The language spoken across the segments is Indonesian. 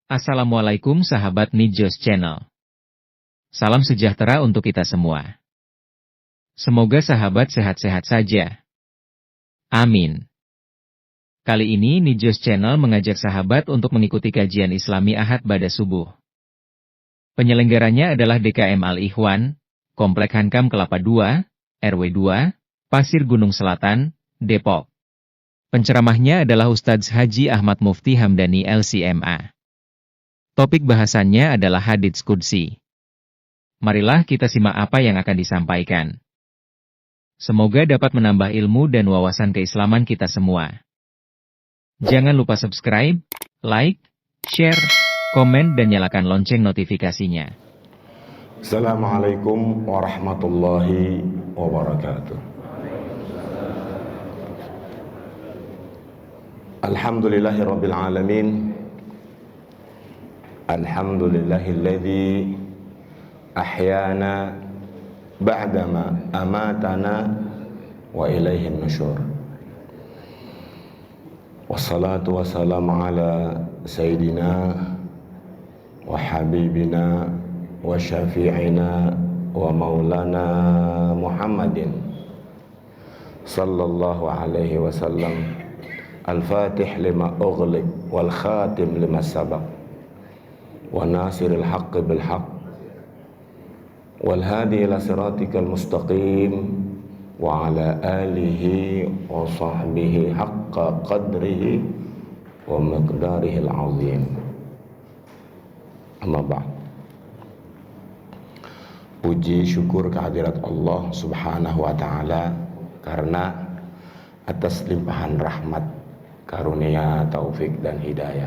Assalamualaikum sahabat Nijos Channel. Salam sejahtera untuk kita semua. Semoga sahabat sehat-sehat saja. Amin. Kali ini Nijos Channel mengajak sahabat untuk mengikuti kajian Islami Ahad pada subuh. Penyelenggaranya adalah DKM Al-Ikhwan, Komplek Hankam Kelapa II, RW 2, Pasir Gunung Selatan, Depok. Penceramahnya adalah Ustadz Haji Ahmad Mufti Hamdani LCMA. Topik bahasannya adalah hadits qudsi. Marilah kita simak apa yang akan disampaikan. Semoga dapat menambah ilmu dan wawasan keislaman kita semua. Jangan lupa subscribe, like, share, komen dan nyalakan lonceng notifikasinya. Assalamualaikum warahmatullahi wabarakatuh. Alhamdulillahirabbil alamin. Alhamdulillahilladzi ahyana ba'dama amatana wa ilaihin nusyur. Wassalatu wassalamu ala sayyidina wa habibina wa syafi'ina wa maulana Muhammadin sallallahu alaihi wasallam. Al-Fatih lima ughliq wal khatim lima sabaq wa nasiril haqqi bil haqq wal hadi ila siratikal mustaqim wa ala alihi wa sahbihi haqqa qadrihi wa miqdarihil azim. Amma ba'd. Puji syukur kehadirat Allah subhanahu wa ta'ala karena atas limpahan rahmat, karunia, taufik dan hidayah,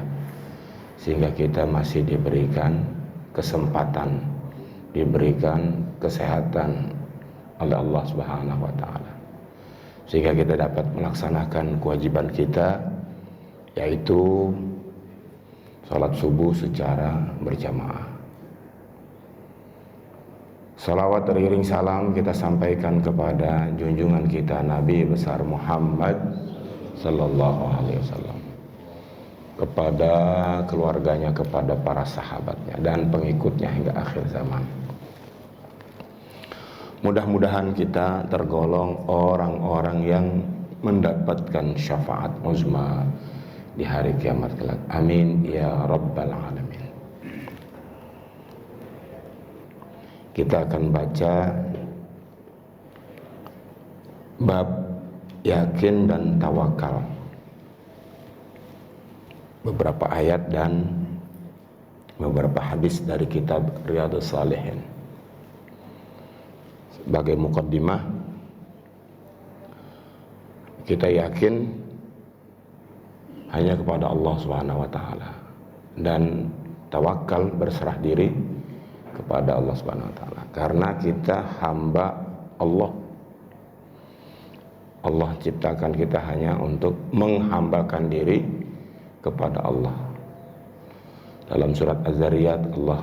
sehingga kita masih diberikan kesempatan, diberikan kesehatan oleh Allah Subhanahu wa taala, sehingga kita dapat melaksanakan kewajiban kita, yaitu salat subuh secara berjamaah. Salawat teriring salam kita sampaikan kepada junjungan kita Nabi besar Muhammad sallallahu alaihi wasallam, kepada keluarganya, kepada para sahabatnya dan pengikutnya hingga akhir zaman. Mudah-mudahan kita tergolong orang-orang yang mendapatkan syafaat uzma di hari kiamat kelak. Amin ya rabbal alamin. Kita akan baca bab yakin dan tawakal, beberapa ayat dan beberapa hadis dari kitab Riyadhus Shalihin. Sebagai muqaddimah, kita yakin hanya kepada Allah Subhanahu wa taala dan tawakal, berserah diri kepada Allah Subhanahu wa taala, karena kita hamba Allah. Allah ciptakan kita hanya untuk menghambakan diri kepada Allah. Dalam surat Az-Zariyat Allah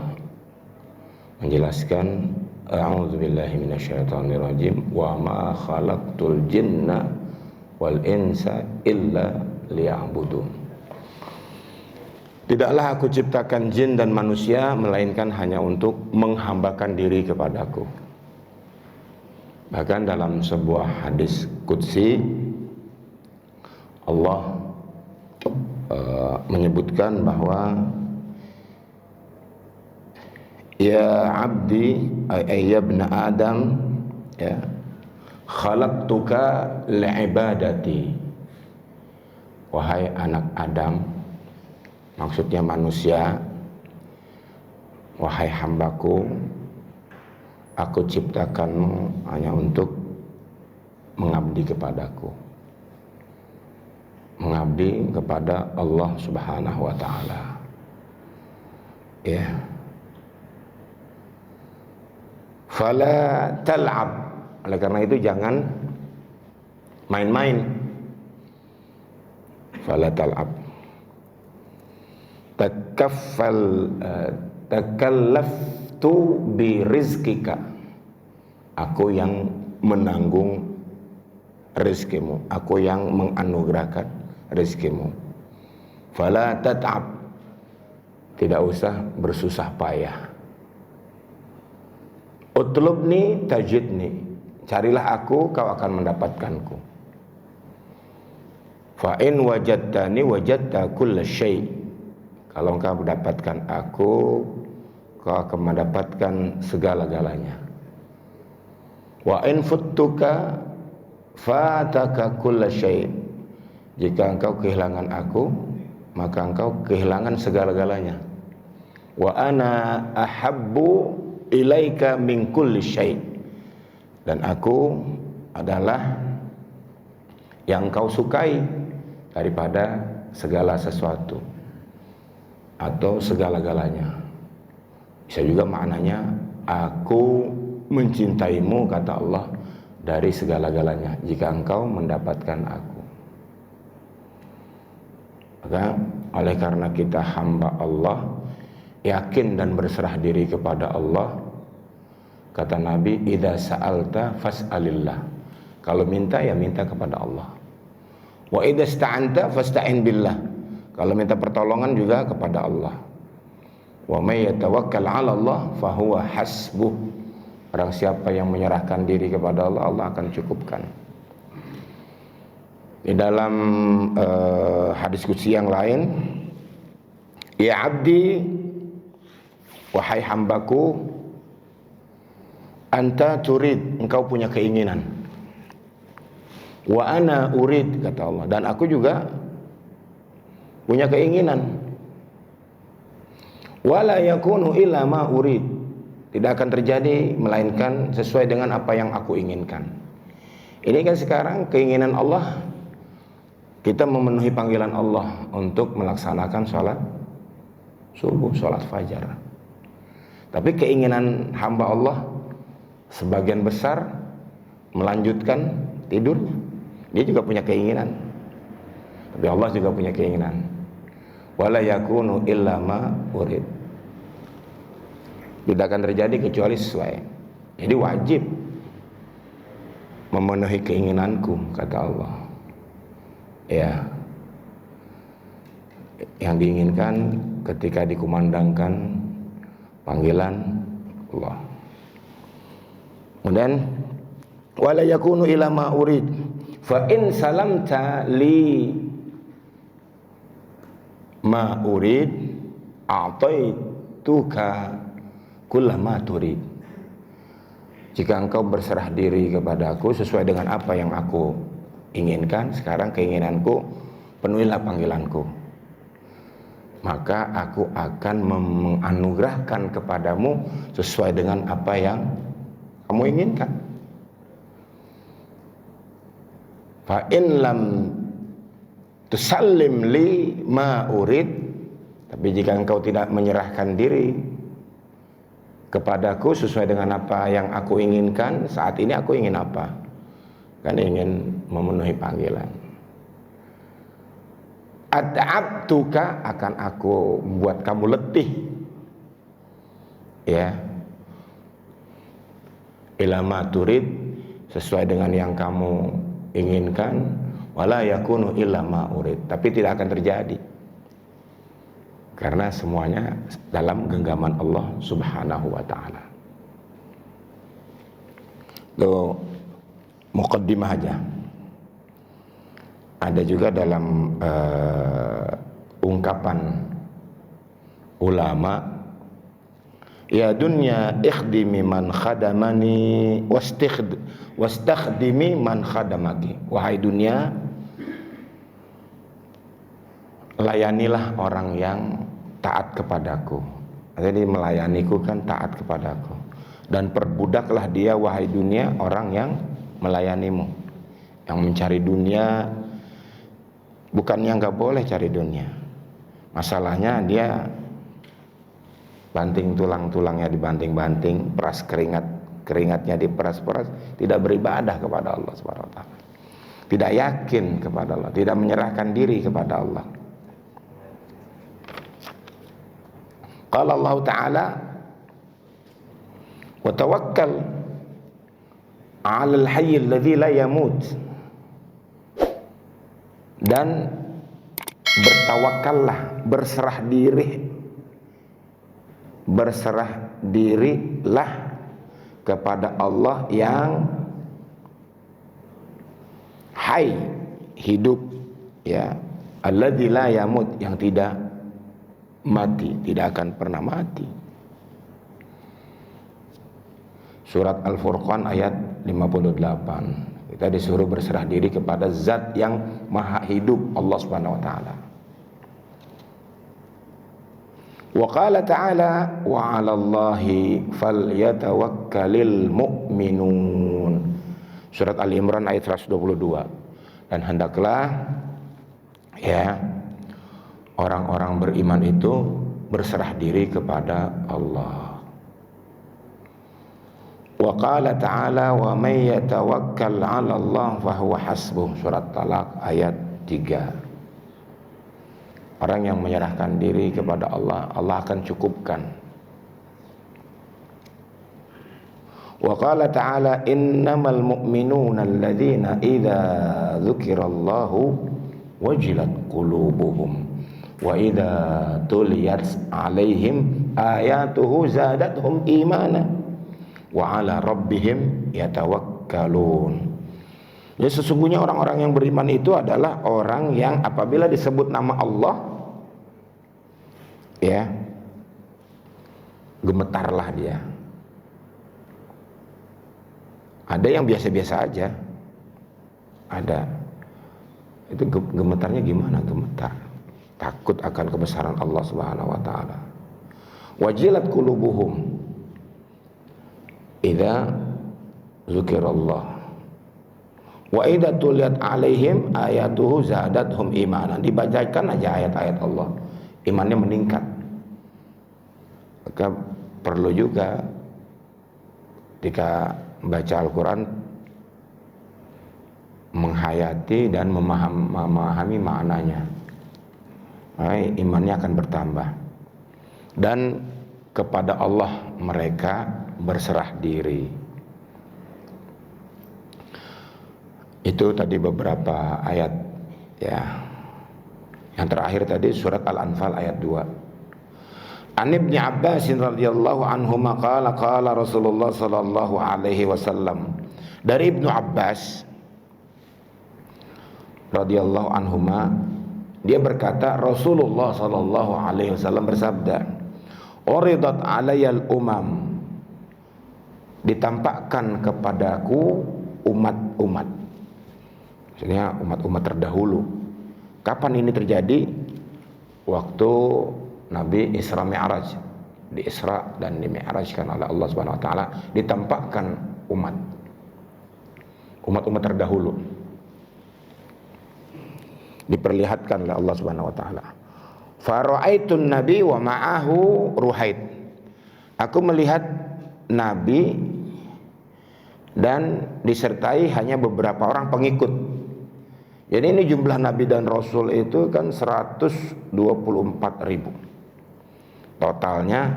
menjelaskan, a'udzubillahi minasyaitonirrajim, wa ma khalaqtul jinna wal insa illa liya'budun. Tidaklah aku ciptakan jin dan manusia melainkan hanya untuk menghambakan diri kepadaku. Bahkan dalam sebuah hadis qudsi Allah menyebutkan bahwa ya abdi ay ibn adam ya khalaqtuka li'ibadati, wahai anak Adam, maksudnya manusia, wahai hambaku, aku ciptakanmu hanya untuk mengabdi kepadaku, mengabdi kepada Allah Subhanahu wa taala. Ya. Fala tal'ab. Oleh karena itu jangan main-main. Fala tal'ab. Takallaftu bi rizkika. Aku yang menanggung rizkimu, aku yang menganugerahkan rizkimu. Fala tat'ab. tidak usah bersusah payah. Utlubni tajidni, carilah aku, kau akan mendapatkanku. Fa in wajadtani wajadta kulla syai', kalau engkau mendapatkan aku, kau akan mendapatkan segala-galanya. Wa in futtuka fataka kulla syai', jika engkau kehilangan aku, maka engkau kehilangan segala-galanya. Wa ana ahabbu ilaika min kulli syai', dan aku adalah yang engkau sukai daripada segala sesuatu atau segala-galanya. Bisa juga maknanya aku mencintaimu, kata Allah, dari segala-galanya jika engkau mendapatkan aku. Maka oleh karena kita hamba Allah, yakin dan berserah diri kepada Allah, kata Nabi, idza sa'alta fas'alillah, kalau minta ya minta kepada Allah. Wa idza sta'anta fasta'in billah, kalau minta pertolongan juga kepada Allah. Wa may yatawakkal 'ala Allah fahuwa hasbuh, orang siapa yang menyerahkan diri kepada Allah, Allah akan cukupkan. Di dalam hadis qudsi yang lain, ya abdi, wahai hambaku, anta turid, engkau punya keinginan. Wa ana urid, kata Allah, dan aku juga punya keinginan. Wala yakunu illa ma urid, tidak akan terjadi melainkan sesuai dengan apa yang aku inginkan. Ini kan sekarang keinginan Allah, kita memenuhi panggilan Allah untuk melaksanakan sholat subuh, sholat fajar. Tapi keinginan hamba Allah sebagian besar melanjutkan tidurnya. Dia juga punya keinginan, tapi Allah juga punya keinginan. Wala yakunu illa ma urid, tidak akan terjadi kecuali sesuai. Jadi wajib memenuhi keinginanku, kata Allah. Ya, yang diinginkan ketika dikumandangkan panggilan Allah. Kemudian wala yakunu illa ma urid, fa in salamta li ma urid a'taituka kullama turid, jika engkau berserah diri kepadaku sesuai dengan apa yang aku inginkan, sekarang keinginanku, penuhilah panggilanku, maka aku akan menganugerahkan kepadamu sesuai dengan apa yang kamu inginkan. Fa in lam tusallim li ma urid, tapi jika engkau tidak menyerahkan diri kepadaku sesuai dengan apa yang aku inginkan, saat ini aku ingin apa? Kan ingin memenuhi panggilan. At'abtuka, akan aku buat kamu letih. Ya. Ila ma turid, sesuai dengan yang kamu inginkan. Wala yakunu illa ma urid, tapi tidak akan terjadi, karena semuanya dalam genggaman Allah Subhanahu wa ta'ala. Itu muqaddimah aja. Ada juga dalam ungkapan ulama, ya dunya ikhdimi man khadamani wastakhdimi man khadamaki, wahai dunia, layanilah orang yang taat kepadaku. Jadi melayaniku kan taat kepadaku, dan perbudaklah dia, wahai dunia, orang yang melayanimu. Yang mencari dunia, bukannya nggak boleh cari dunia, masalahnya dia banting tulangnya dibanting-banting, peras keringatnya diperas-peras, tidak beribadah kepada Allah Subhanahu wa ta'ala, tidak yakin kepada Allah, tidak menyerahkan diri kepada Allah. Qala Allah Ta'ala, wa tawakkal 'alal hayyil ladzi la yamut, dan bertawakallah, berserah diri berserah dirilah kepada Allah yang hai, hidup, ya, alladzi la yamut, yang tidak mati, tidak akan pernah mati. Surat Al-Furqan ayat 58. Kita disuruh berserah diri kepada zat yang maha hidup, Allah Subhanahu wa taala. Wa qala ta'ala wa 'alallahi falyatawakkalul mu'minun. Surat Al-Imran ayat 122. Dan hendaklah, ya, orang-orang beriman itu berserah diri kepada Allah. Wa qala ta'ala wa may yatawakkal 'ala Allah fa huwa hasbuh. Surat Talaq ayat 3. Orang yang menyerahkan diri kepada Allah, Allah akan cukupkan. Wa qala ta'ala innamal mu'minuna alladzina idza dzukirallahu wajilat qulubuhum wa idza tuliyat 'alaihim ayatuhu zadatuhum imana wa 'ala rabbihim yatawakkalun. Jadi sesungguhnya orang-orang yang beriman itu adalah orang yang apabila disebut nama Allah, ya, gemetarlah dia. Ada yang biasa-biasa aja, ada. Itu gemetarnya gimana? Gemetar, takut akan kebesaran Allah Subhanahu wa taala. Wajilat qulubuhum idza dzukirallah wa idza tuliyat alaihim ayatuhu zadatuhum imanan. Dibacakan aja ayat-ayat Allah, imannya meningkat. Maka perlu juga ketika membaca Al-Quran menghayati dan memahami maknanya, imannya akan bertambah. Dan kepada Allah mereka berserah diri. Itu tadi beberapa ayat, ya. Yang terakhir tadi surat Al-Anfal ayat 2. An Ibnu Abbas radhiyallahu anhu qala qala Rasulullah sallallahu alaihi wasallam. Dari Ibnu Abbas radhiyallahu anhuma, dia berkata Rasulullah sallallahu alaihi wasallam bersabda, "Uridat alayyal umam." Ditampakkan kepadaku umat-umat. Maksudnya umat-umat terdahulu. Kapan ini terjadi? Waktu Nabi Isra Mi'raj, di Isra dan di Mi'rajkan oleh Allah Subhanahu wa taala, ditampakkan umat-umat terdahulu. Diperlihatkan oleh Allah Subhanahu wa taala. Fa ra'aitun nabi wa ma'ahu ruhaid. Aku melihat Nabi dan disertai hanya beberapa orang pengikut. Jadi ini jumlah Nabi dan Rasul itu kan 124.000. Totalnya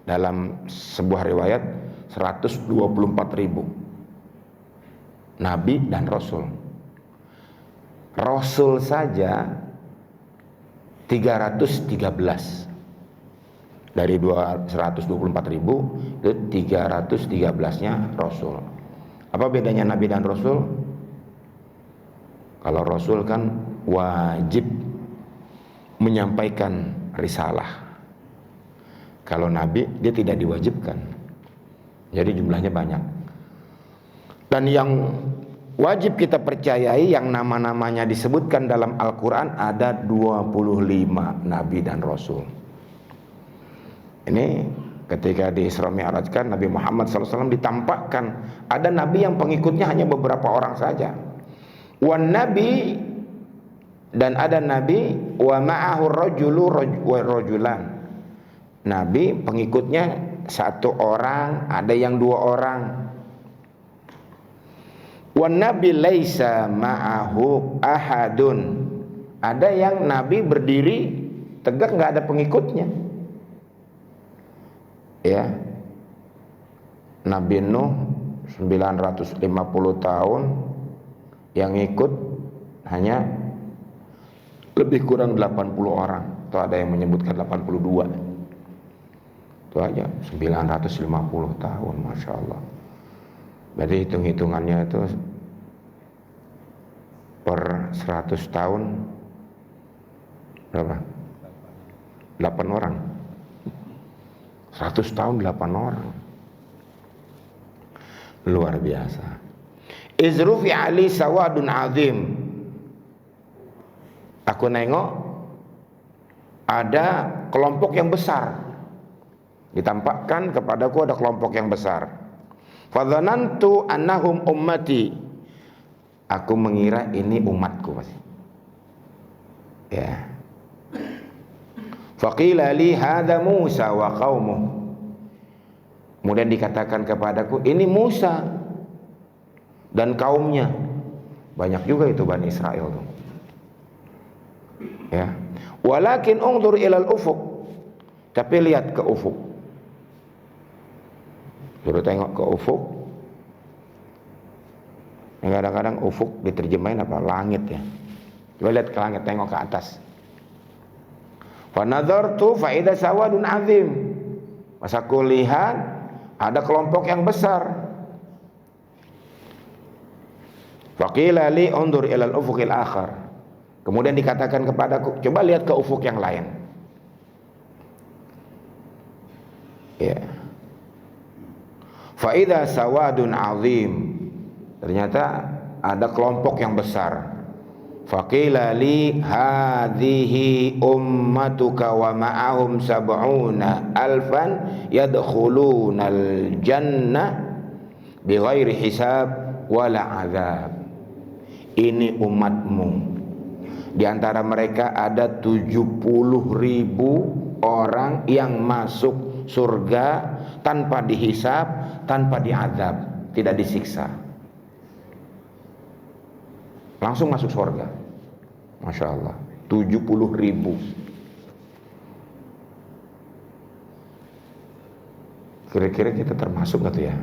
dalam sebuah riwayat 124.000 Nabi dan Rasul. Rasul saja 313. Dari 124.000 itu 313-nya Rasul. Apa bedanya Nabi dan Rasul? Kalau Rasul kan wajib menyampaikan risalah. Kalau Nabi dia tidak diwajibkan. Jadi jumlahnya banyak. Dan yang wajib kita percayai yang nama-namanya disebutkan dalam Al-Quran ada 25 Nabi dan Rasul. Ini ketika di Isra Mi'raj kan Nabi Muhammad SAW ditampakkan. Ada Nabi yang pengikutnya hanya beberapa orang saja. Wan Nabi, dan ada Nabi wa ma'ahu rajulu wa rajulan. Nabi pengikutnya satu orang, ada yang dua orang. Wan Nabi laisa ma'ahu ahadun. Ada yang Nabi berdiri tegak nggak ada pengikutnya. Ya. Nabi Nuh 950 tahun, yang ikut hanya lebih kurang 80 orang, atau ada yang menyebutkan 82. Itu aja 950 tahun, Masya Allah. Berarti hitung-hitungannya itu per 100 tahun berapa? 8 orang. 100 tahun 8 orang. Luar biasa. Izrufi ali sawadun azim. Aku nengok ada kelompok yang besar. Ditampakkan kepadaku ada kelompok yang besar. Fadhanantu annahum ummati. Aku mengira ini umatku pasti. Ya. Faqila li hadza Musa wa qaumuh. Kemudian dikatakan kepadaku, ini Musa dan kaumnya. Banyak juga itu Bani Israel tuh. Ya. Walakin unzur ilal ufuq. Tapi lihat ke ufuk. Suruh tengok ke ufuk. Kadang-kadang ufuk diterjemahin apa? Langit ya. Coba lihat ke langit, tengok ke atas. Fa nadartu fa idza sawadun azim. Pas aku lihat ada kelompok yang besar. Faqila li undur ilal ufuqil akhar. Kemudian dikatakan kepadaku, coba lihat ke ufuk yang lain. Ya. Fa idza sawadun azim. Ternyata ada kelompok yang besar. Faqila li hadhihi ummatuka wa ma'ahum sab'una alfan yadkhulunal jannah bighairi hisab wala azab. Ini umatmu. Di antara mereka ada 70.000 orang yang masuk surga tanpa dihisab, tanpa diazab, tidak disiksa. Langsung masuk surga. Masya Allah, 70.000. Kira-kira kita termasuk gak tuh ya?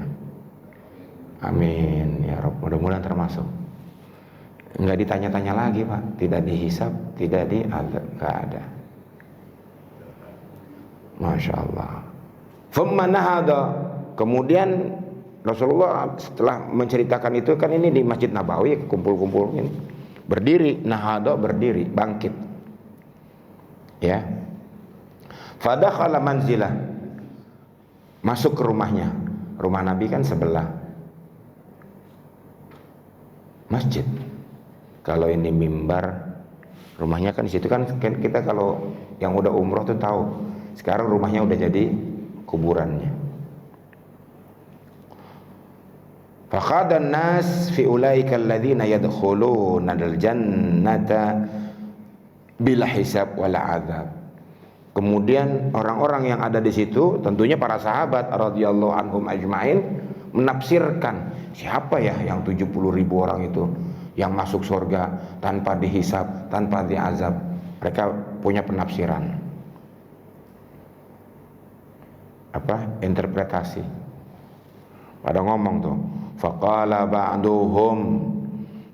Amin ya Rabb, mudah-mudahan termasuk. Enggak ditanya-tanya lagi Pak, tidak dihisab, tidak diazab, enggak ada. Masya Allah. Kemudian Rasulullah setelah menceritakan itu, kan ini di Masjid Nabawi, kumpul-kumpul ini. Berdiri, nahada berdiri, bangkit. Ya. Fadakhala manzilah. Masuk ke rumahnya. Rumah Nabi kan sebelah masjid. Kalau ini mimbar, rumahnya kan di situ kan kita kalau yang udah umroh tuh tahu. Sekarang rumahnya udah jadi kuburannya. Faqadan nas fi ulaika alladziina yadkhuluna al-jannata bila hisab wala adzab. Kemudian orang-orang yang ada di situ, tentunya para sahabat radhiyallahu anhum ajmain, menafsirkan siapa ya yang 70.000 orang itu yang masuk surga tanpa dihisab, tanpa diazab. Mereka punya penafsiran. Apa? Interpretasi. Pada ngomong tuh, faqala ba'duhum,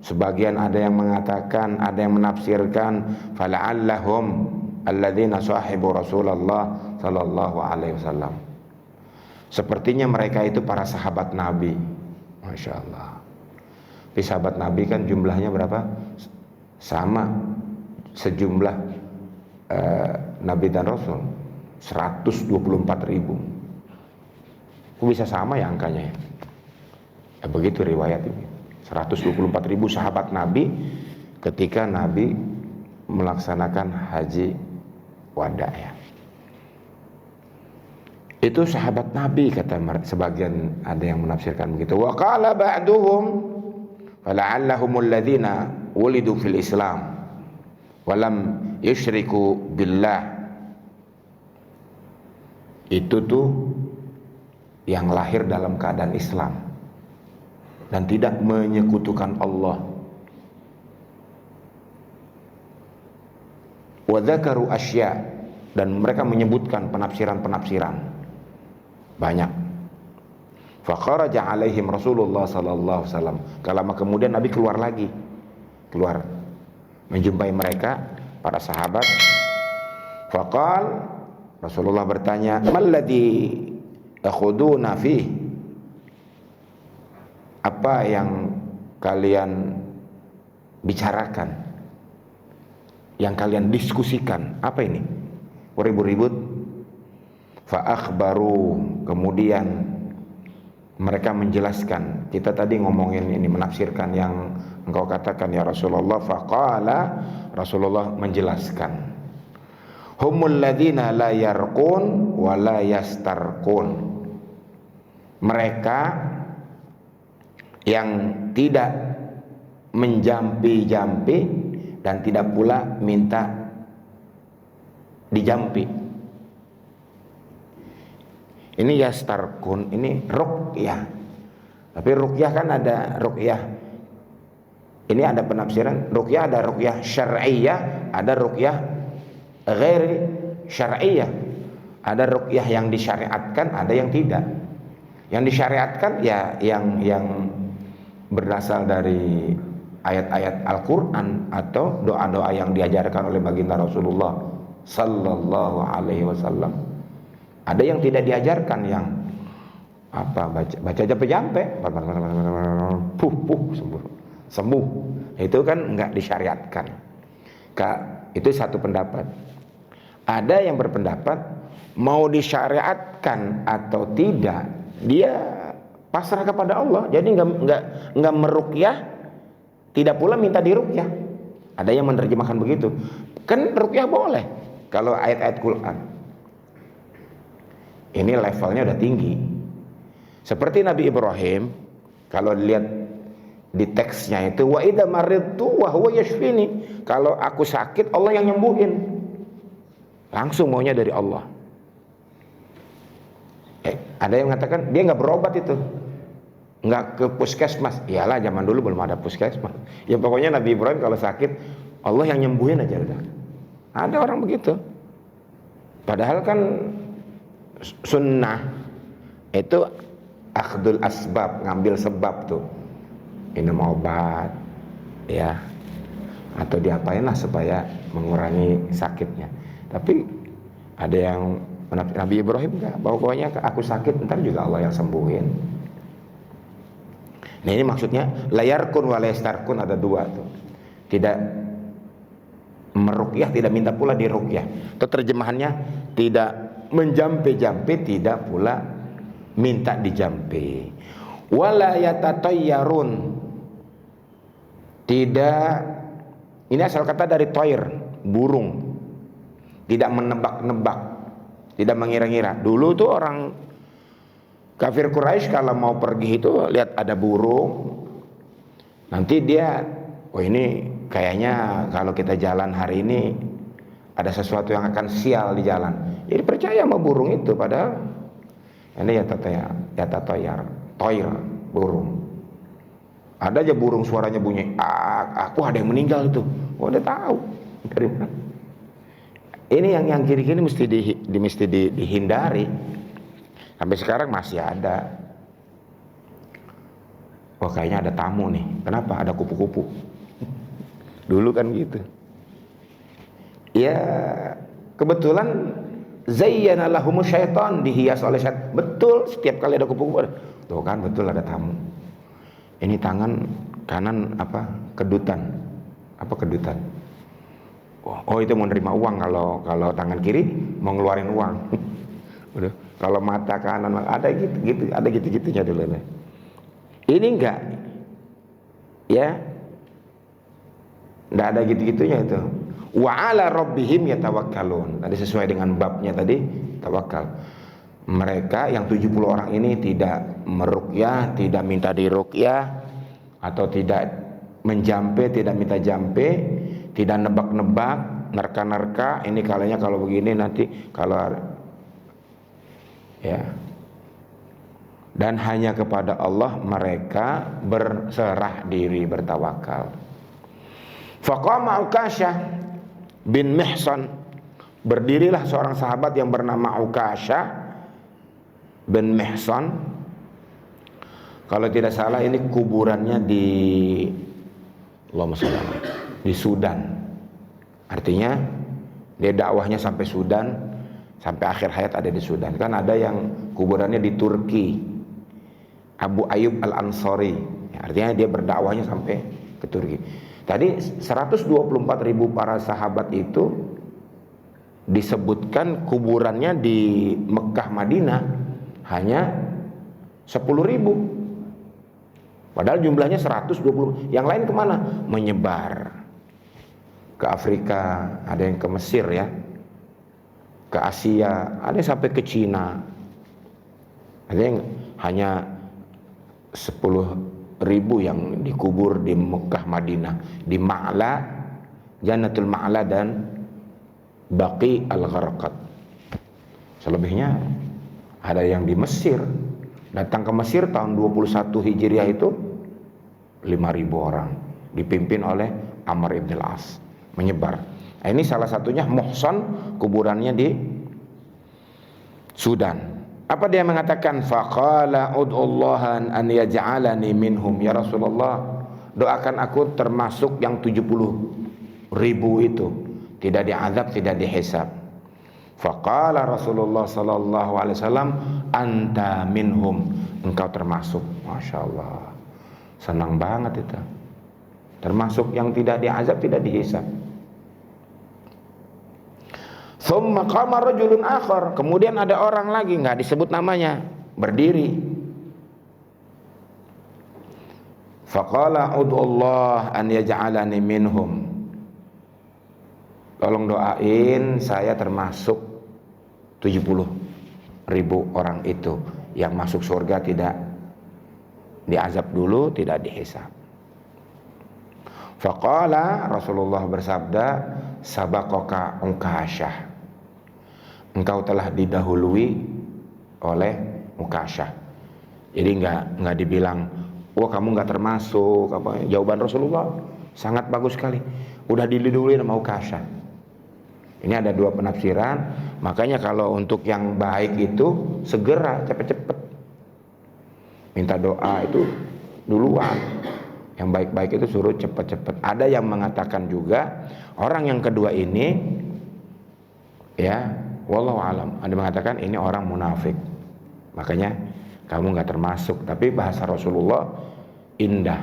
sebagian ada yang mengatakan, ada yang menafsirkan, fala'allahum alladzina sahibu Rasulullah sallallahu alaihi wasallam. Sepertinya mereka itu para sahabat Nabi. Masya Allah. Tapi sahabat Nabi kan jumlahnya berapa? Sama sejumlah Nabi dan Rasul, 124.000. Kok bisa sama ya angkanya ya? Ya begitu riwayat ini. 124.000 sahabat Nabi ketika Nabi melaksanakan haji wada ya. Itu sahabat Nabi, kata sebagian ada yang menafsirkan begitu. Wa qala ba'duhum fala'allahumul ladzina wulidu fil Islam wa lam yusyriku billah. Itu tuh yang lahir dalam keadaan Islam dan tidak menyekutukan Allah. Wa dzakaru asya, dan mereka menyebutkan penafsiran-penafsiran banyak. Fa kharaja alaihim Rasulullah sallallahu alaihi wasallam. Kalau kemudian Nabi keluar lagi, menjumpai mereka para sahabat. Faqal, Rasulullah bertanya, "Malladzi takhuduna fi?" Apa yang kalian bicarakan? Yang kalian diskusikan? Apa ini? Ribut-ribut. Fa akhbaru, kemudian mereka menjelaskan. Kita tadi ngomongin ini, menafsirkan yang engkau katakan ya Rasulullah. Faqala, Rasulullah menjelaskan, humul ladzina la yarqun wa la yastarqun. Mereka yang tidak menjampi-jampi dan tidak pula minta dijampi. Ini yastarqun, ini ruqyah. Tapi ruqyah kan ada ruqyah. Ini ada penafsiran ruqyah, ada ruqyah syar'iyyah, ada ruqyah ghair syar'iyyah. Ada ruqyah yang disyariatkan, ada yang tidak. Yang disyariatkan ya yang berasal dari ayat-ayat Al-Qur'an atau doa-doa yang diajarkan oleh baginda Rasulullah sallallahu alaihi wasallam. Ada yang tidak diajarkan, yang apa, baca jampe, sembuh. Itu kan enggak disyariatkan. Itu satu pendapat. Ada yang berpendapat mau disyariatkan atau tidak, dia pasrah kepada Allah. Jadi enggak meruqyah, tidak pula minta diruqyah. Ada yang menerjemahkan begitu. Kan ruqyah boleh kalau ayat-ayat Quran. Ini levelnya udah tinggi. Seperti Nabi Ibrahim, kalau dilihat di teksnya itu, wa idza maridtu wa huwa yashfini. Kalau aku sakit, Allah yang nyembuhin. Langsung maunya dari Allah. Ada yang mengatakan dia nggak berobat itu, nggak ke puskesmas. Iyalah, zaman dulu belum ada puskesmas. Ya pokoknya Nabi Ibrahim kalau sakit, Allah yang nyembuhin aja udah. Ada orang begitu. Padahal kan sunnah itu akhdul asbab, ngambil sebab tuh, minum obat ya, atau diapain lah supaya mengurangi sakitnya. Tapi ada yang Nabi Ibrahim enggak, pokoknya aku sakit ntar juga Allah yang sembuhin. Nah ini maksudnya layarkun wa layastarkun, ada dua tuh. Tidak meruqyah, tidak minta pula diruqyah. Itu terjemahannya tidak menjampe-jampe, tidak pula minta dijampe. Wala yatatayyarun, tidak, ini asal kata dari toir, burung. Tidak menebak-nebak, tidak mengira-ngira. Dulu tuh orang kafir Quraisy kalau mau pergi itu lihat ada burung, nanti dia, oh ini kayaknya kalau kita jalan hari ini ada sesuatu yang akan sial di jalan. Jadi percaya sama burung itu, padahal ini ya tatoyar, toir, burung. Ada aja burung suaranya bunyi, aku ada yang meninggal itu. Oh, udah tahu dari mana. Ini yang kiri-kiri mesti dihindari. Sampai sekarang masih ada. Wah, kayaknya ada tamu nih. Kenapa? Ada kupu-kupu. Dulu kan gitu. Ya, kebetulan zayyana lahumus syaitan, dihias oleh syaitan. Betul, setiap kali ada kupu-kupu. Tuh kan, betul ada tamu. Ini tangan kanan apa? Kedutan. Apa kedutan? Oh, itu mau nerima uang. Kalau tangan kiri mau ngeluarin uang. Udah. Kalau mata kanan ada gitu, ada gitu-gitunya dulu. Ini enggak. Ya. Enggak ada gitu-gitunya itu. Wa 'ala rabbihim yatawakkalun. Tadi sesuai dengan babnya tadi, tawakal. Mereka yang 70 orang ini tidak meruqyah, tidak minta diruqyah, atau tidak menjampe, tidak minta jampe, tidak nebak-nebak, nerka-nerka, ini kalanya kalau begini, nanti kalau ya. Dan hanya kepada Allah mereka berserah diri, bertawakal. Faqama Ukasyah bin Mihsan, berdirilah seorang sahabat yang bernama Ukasyah bin Mihsan. Kalau tidak salah ini kuburannya di di Sudan. Artinya dia dakwahnya sampai Sudan, sampai akhir hayat ada di Sudan. Kan ada yang kuburannya di Turki, Abu Ayyub Al-Ansari, artinya dia berdakwahnya sampai ke Turki. Tadi 124.000 para sahabat itu disebutkan kuburannya di Mekah Madinah hanya 10.000, padahal jumlahnya 120. Yang lain kemana? Menyebar ke Afrika, ada yang ke Mesir ya, ke Asia, ada yang sampai ke Cina. Ada yang hanya 10.000 yang dikubur di Mekah Madinah, di Ma'la, Jannatul Ma'la dan Baqi Al-Gharqad. Selebihnya ada yang di Mesir. Datang ke Mesir tahun 21 Hijriah itu 5.000 orang, dipimpin oleh Amr ibn al-As, menyebar. Nah, ini salah satunya Muhsan, kuburannya di Sudan. Apa dia mengatakan? Faqala ud'ullahan an yaj'alani minhum. Ya Rasulullah, doakan aku termasuk yang 70.000 itu, tidak diazab, tidak dihisab. Faqala Rasulullah sallallahu alaihi wasallam, anta minhum, engkau termasuk. Masya Allah, senang banget itu, termasuk yang tidak diazab, tidak dihisab. Thumma qama rajulun akhar, kemudian ada orang lagi, nggak disebut namanya, berdiri. Faqala ud'ullah an yaj'alani minhum, tolong doain saya termasuk 70.000 orang itu yang masuk surga, tidak diazab dulu, tidak dihisab. Faqala, Rasulullah bersabda, sabaqaka Ukasyah, engkau telah didahului oleh Ukasyah. Jadi nggak dibilang, wah kamu nggak termasuk. Apa? Jawaban Rasulullah sangat bagus sekali. Udah didahului sama Ukasyah. Ini ada dua penafsiran. Makanya kalau untuk yang baik itu segera, cepet-cepet minta doa itu duluan. Yang baik-baik itu suruh cepet-cepet. Ada yang mengatakan juga orang yang kedua ini, ya, wallahu alam, ada mengatakan ini orang munafik, makanya kamu nggak termasuk. Tapi bahasa Rasulullah indah,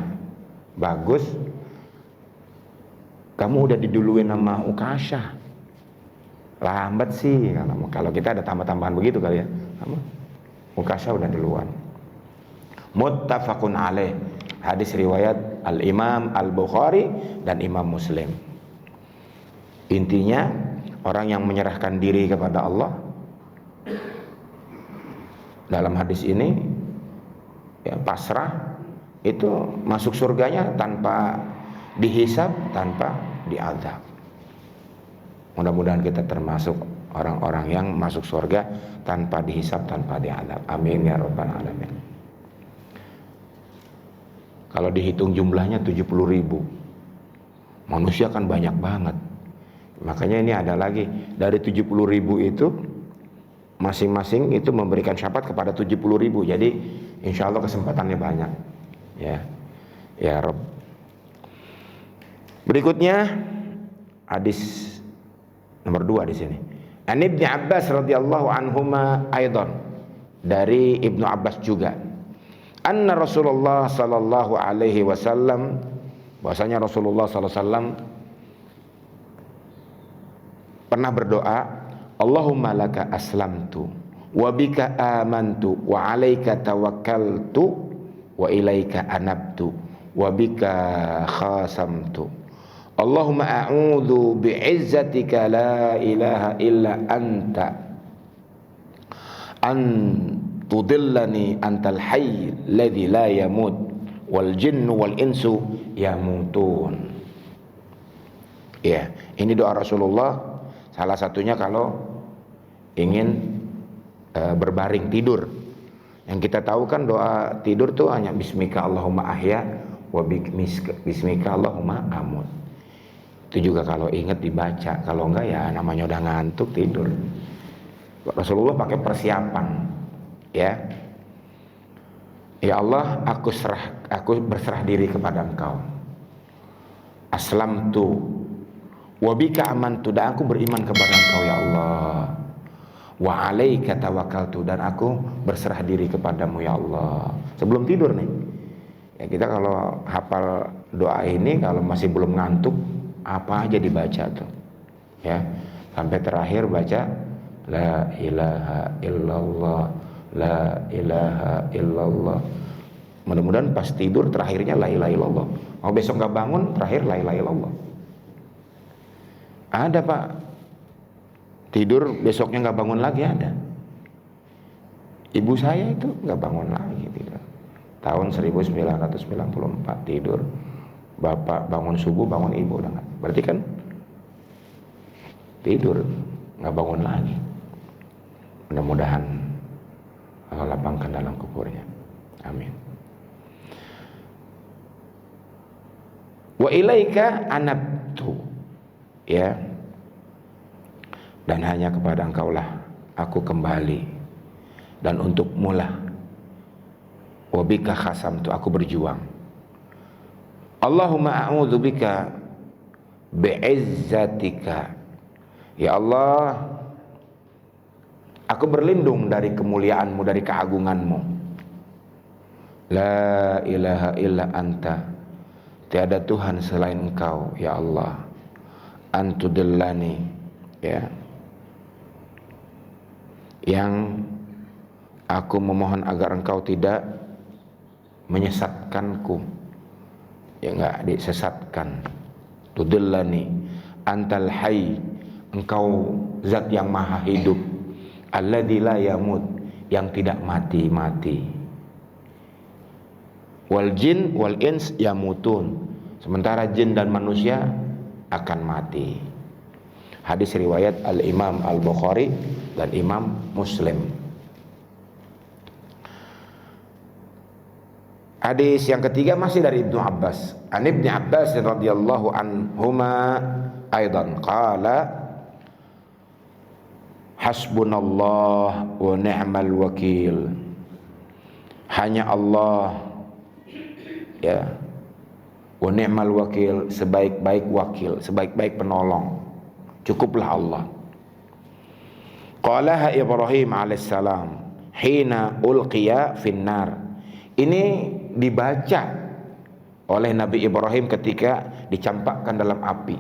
bagus. Kamu udah diduluin sama Ukasyah, lambat sih kalau kita ada tambah-tambahan begitu kali ya. Ukasyah udah duluan. Muttafaqun alaih, hadis riwayat Al-Imam Al-Bukhari dan Imam Muslim. Intinya orang yang menyerahkan diri kepada Allah dalam hadis ini, ya, pasrah, itu masuk surganya tanpa dihisab, tanpa diazab. Mudah-mudahan kita termasuk orang-orang yang masuk surga tanpa dihisab, tanpa diazab. Amin ya rabbal alamin. Kalau dihitung jumlahnya 70.000, manusia kan banyak banget. Makanya ini ada lagi, dari 70.000 itu masing-masing itu memberikan syafaat kepada 70.000. Jadi insya Allah kesempatannya banyak. Ya Rabb. Berikutnya hadis nomor 2 di sini. An Ibnu Abbas radhiyallahu anhuma aidan, dari Ibnu Abbas juga. Anna Rasulullah sallallahu alaihi wasallam, bahwasanya Rasulullah sallallahu alaihi wasallam pernah berdoa, Allahumma laka aslamtu wa bika amantu wa alaika tawakkaltu wa ilaika anabtu wa bika khasamtu. Allahumma a'udzu bi'izzatika la ilaha illa anta an tudillani antal hayy alladzi la yamut wal jinnu wal insu yamutun. Ya, ini doa Rasulullah. Salah satunya kalau ingin berbaring tidur. Yang kita tahu kan doa tidur tuh hanya bismika Allahumma ahya wa bismika Allahumma amut. Itu juga kalau ingat dibaca, kalau enggak ya namanya udah ngantuk tidur. Rasulullah pakai persiapan, ya. Ya Allah, aku berserah diri kepada Engkau. Aslamtu wa bika amantu, dan aku beriman kepada Engkau ya Allah. Wa 'alaika tawakkaltu, dan aku berserah diri kepadamu ya Allah. Sebelum tidur nih. Ya kita kalau hafal doa ini kalau masih belum ngantuk, apa aja dibaca tuh. Ya. Sampai terakhir baca la ilaha illallah, la ilaha illallah. Mudah-mudahan pas tidur terakhirnya la ilaha illallah. Mau besok nggak bangun, terakhir la ilaha illallah. Ada Pak, tidur besoknya nggak bangun lagi, ada. Ibu saya itu nggak bangun lagi, tidak. Tahun 1994 tidur, bapak bangun subuh, bangun ibu udah nggak. Berarti kan tidur nggak bangun lagi. Mudah-mudahan Allah lapangkan dalam kuburnya. Amin. Wa ilaika anabtu, ya, dan hanya kepada Engkaulah aku kembali, dan untuk mula wabika khasamtu, aku berjuang. Allahumma a'udzubika bi'izzatika, ya Allah, aku berlindung dari kemuliaanmu, dari keagunganmu. La ilaha illa anta, tiada Tuhan selain Engkau ya Allah. Antudillani, ya, yang aku memohon agar Engkau tidak menyesatkanku, ya, enggak disesatkan. Tudillani antal hayy, Engkau zat yang maha hidup, alladzi la yamut, yang tidak mati-mati. Wal jin wal ins yamutun, sementara jin dan manusia akan mati. Hadis riwayat Al-Imam Al-Bukhari dan Imam Muslim. Hadis yang ketiga masih dari Ibnu Abbas. An Ibnu Abbas radhiyallahu anhuma aidan qala hasbunallah wa ni'mal wakil. Hanya Allah, ya, wa ni'mal wakil, sebaik-baik wakil, sebaik-baik penolong, cukuplah Allah. Qalaha Ibrahim alaihissalam hina ulqiya finnar. Ini dibaca oleh Nabi Ibrahim ketika dicampakkan dalam api,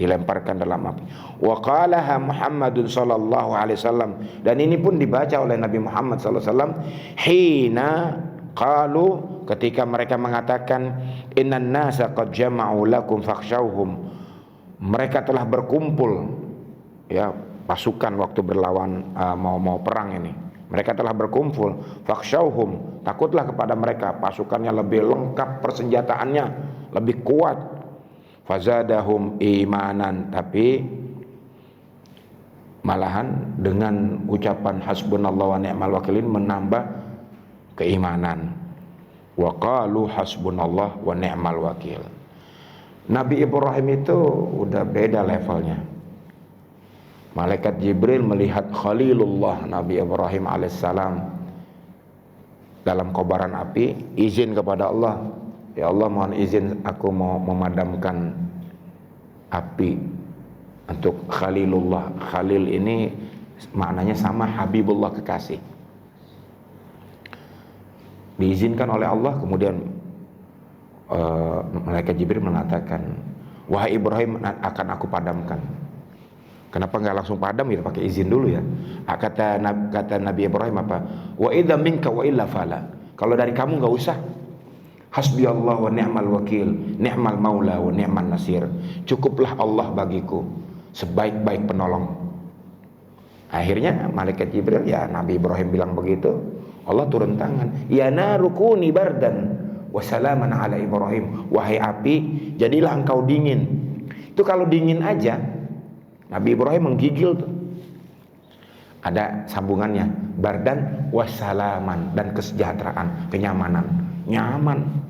dilemparkan dalam api. Wa qalaha Muhammadun sallallahu alaihi wasallam, dan ini pun dibaca oleh Nabi Muhammad sallallahu alaihi wasallam hina qalu, ketika mereka mengatakan innan nasa qad jama'u lakum fakhshawhum, mereka telah berkumpul, ya, pasukan waktu berlawan mau perang ini. Mereka telah berkumpul, fakhshawhum, takutlah kepada mereka, pasukannya lebih lengkap, persenjataannya lebih kuat. Fazadahum imanan, tapi malahan dengan ucapan hasbunallah wa ni'mal wakilin menambah keimanan. Wa qalu hasbunallah wa ni'mal wakil. Nabi Ibrahim itu udah beda levelnya. Malaikat Jibril melihat Khalilullah Nabi Ibrahim alaihissalam dalam kobaran api, izin kepada Allah, ya Allah mohon izin aku mau memadamkan api untuk Khalilullah. Khalil ini maknanya sama Habibullah, kekasih. Diizinkan oleh Allah, kemudian malaikat Jibril mengatakan, wahai Ibrahim, akan aku padamkan. Kenapa nggak langsung padam gitu, pakai izin dulu ya. Kata Nabi Ibrahim apa? Wa idza minka wa illa fala. Kalau dari kamu nggak usah. Hasbi Allah wa ni'mal wakil, ni'mal maula wa ni'man nasir. Cukuplah Allah bagiku, sebaik-baik penolong. Akhirnya malaikat Jibril, ya Nabi Ibrahim bilang begitu, Allah turun tangan, ya narukuni bardan wa salaman ala Ibrahim. Wahai api, jadilah engkau dingin. Itu kalau dingin aja, Nabi Ibrahim menggigil tuh. Ada sambungannya, bardan wasalaman, dan kesejahteraan, kenyamanan, nyaman.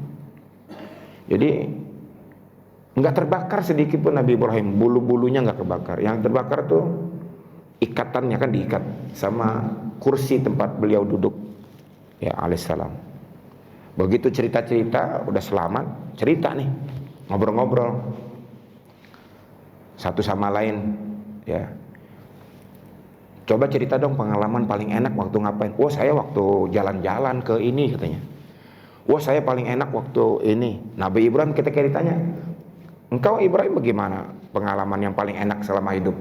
Jadi nggak terbakar sedikit pun Nabi Ibrahim, bulu-bulunya nggak terbakar. Yang terbakar tuh ikatannya, kan diikat sama kursi tempat beliau duduk, ya alaihissalam. Begitu cerita-cerita udah selamat, cerita nih, ngobrol-ngobrol satu sama lain, ya. Coba cerita dong pengalaman paling enak waktu ngapain. Wah saya waktu jalan-jalan ke ini katanya. Wah saya paling enak waktu ini. Nabi Ibrahim ketika ditanya, engkau Ibrahim bagaimana pengalaman yang paling enak selama hidup?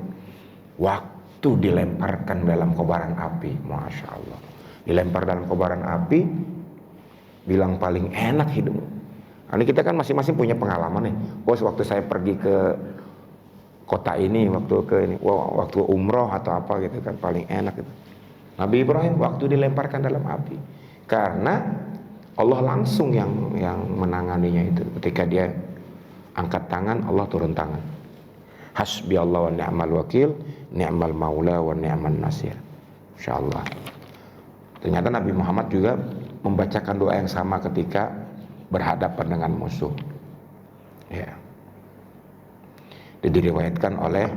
Waktu dilemparkan dalam kobaran api. Masya Allah. Dilempar dalam kobaran api, bilang paling enak hidup. Ini kita kan masing-masing punya pengalaman nih. Wah waktu saya pergi ke kota ini, waktu ke ini, waktu umroh atau apa gitu kan paling enak gitu. Nabi Ibrahim waktu dilemparkan dalam api, karena Allah langsung yang menanganinya itu. Ketika dia angkat tangan, Allah turun tangan. Hasbi Allah wa ni'mal wakil, ni'mal maula wa ni'man nasir. Insyaallah. Ternyata Nabi Muhammad juga membacakan doa yang sama ketika berhadapan dengan musuh. Ya. Diriwayatkan oleh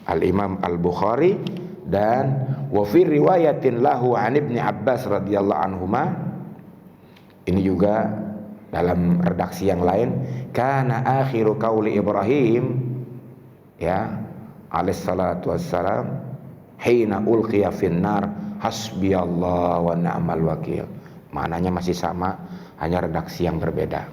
Al-Imam Al-Bukhari dan wa fi riwayatin lahu an Ibnu Abbas radhiyallahu anhuma. Ini juga dalam redaksi yang lain, kana akhiru qauli Ibrahim ya alaihi salatu wassalam hina ulqiya finnar hasbiyallah wa ni'mal wakil. Maknanya masih sama, hanya redaksi yang berbeda.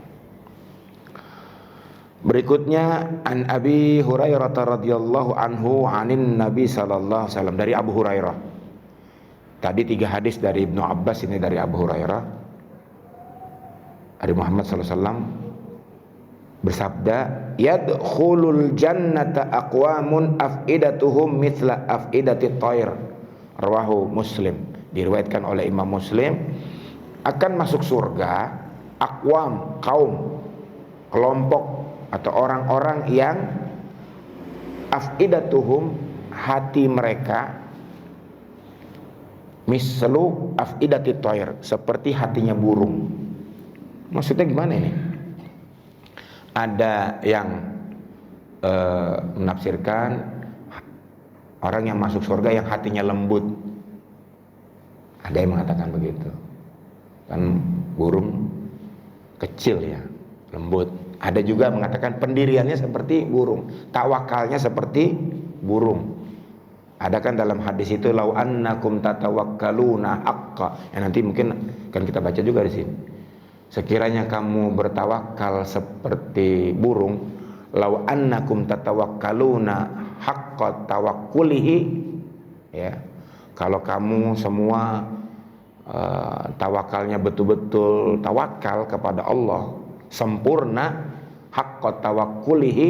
Berikutnya an Abi Hurairah radhiyallahu anhu anin Nabi sallallahu alaihi wasallam, dari Abu Hurairah. Tadi 3 hadis dari Ibnu Abbas, ini dari Abu Hurairah. Dari Muhammad sallallahu alaihi wasallam bersabda, yadkhulul jannata aqwamun afidatuhum mithla afidatit thair. Rawahu Muslim. Diriwayatkan oleh Imam Muslim, akan masuk surga aqwam, kaum, kelompok atau orang-orang yang afidatuhum, hati mereka mislu afidatit thair, seperti hatinya burung. Maksudnya gimana ini? Ada yang menafsirkan orang yang masuk surga yang hatinya lembut. Ada yang mengatakan begitu. Kan burung kecil ya, lembut. Ada juga mengatakan pendiriannya seperti burung, tawakalnya seperti burung. Ada kan dalam hadis itu, lau annakum tatawakkaluna haqqa. Ya, nanti mungkin kan kita baca juga di sini. Sekiranya kamu bertawakal seperti burung, lau annakum tatawakkaluna haqqa tawakkulihi, ya. Kalau kamu semua tawakalnya betul-betul tawakal kepada Allah, sempurna, haqqa tawakkulihi,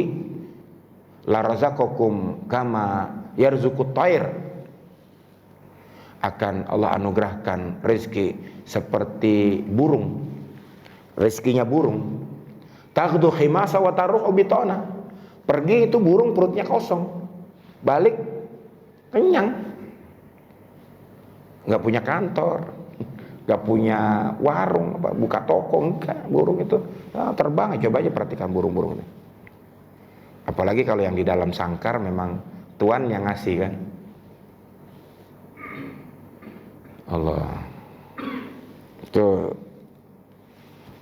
la razaqakum kama yarzuqut thair, akan Allah anugerahkan rezeki seperti burung, rezekinya burung. Taghdu khimasa wa taruhu bitana, pergi itu burung perutnya kosong, balik kenyang, nggak punya kantor, nggak punya warung, buka toko, enggak. Burung itu terbang. Coba aja perhatikan burung-burung ini. Apalagi kalau yang di dalam sangkar memang Tuhan yang ngasih kan. Allah. Itu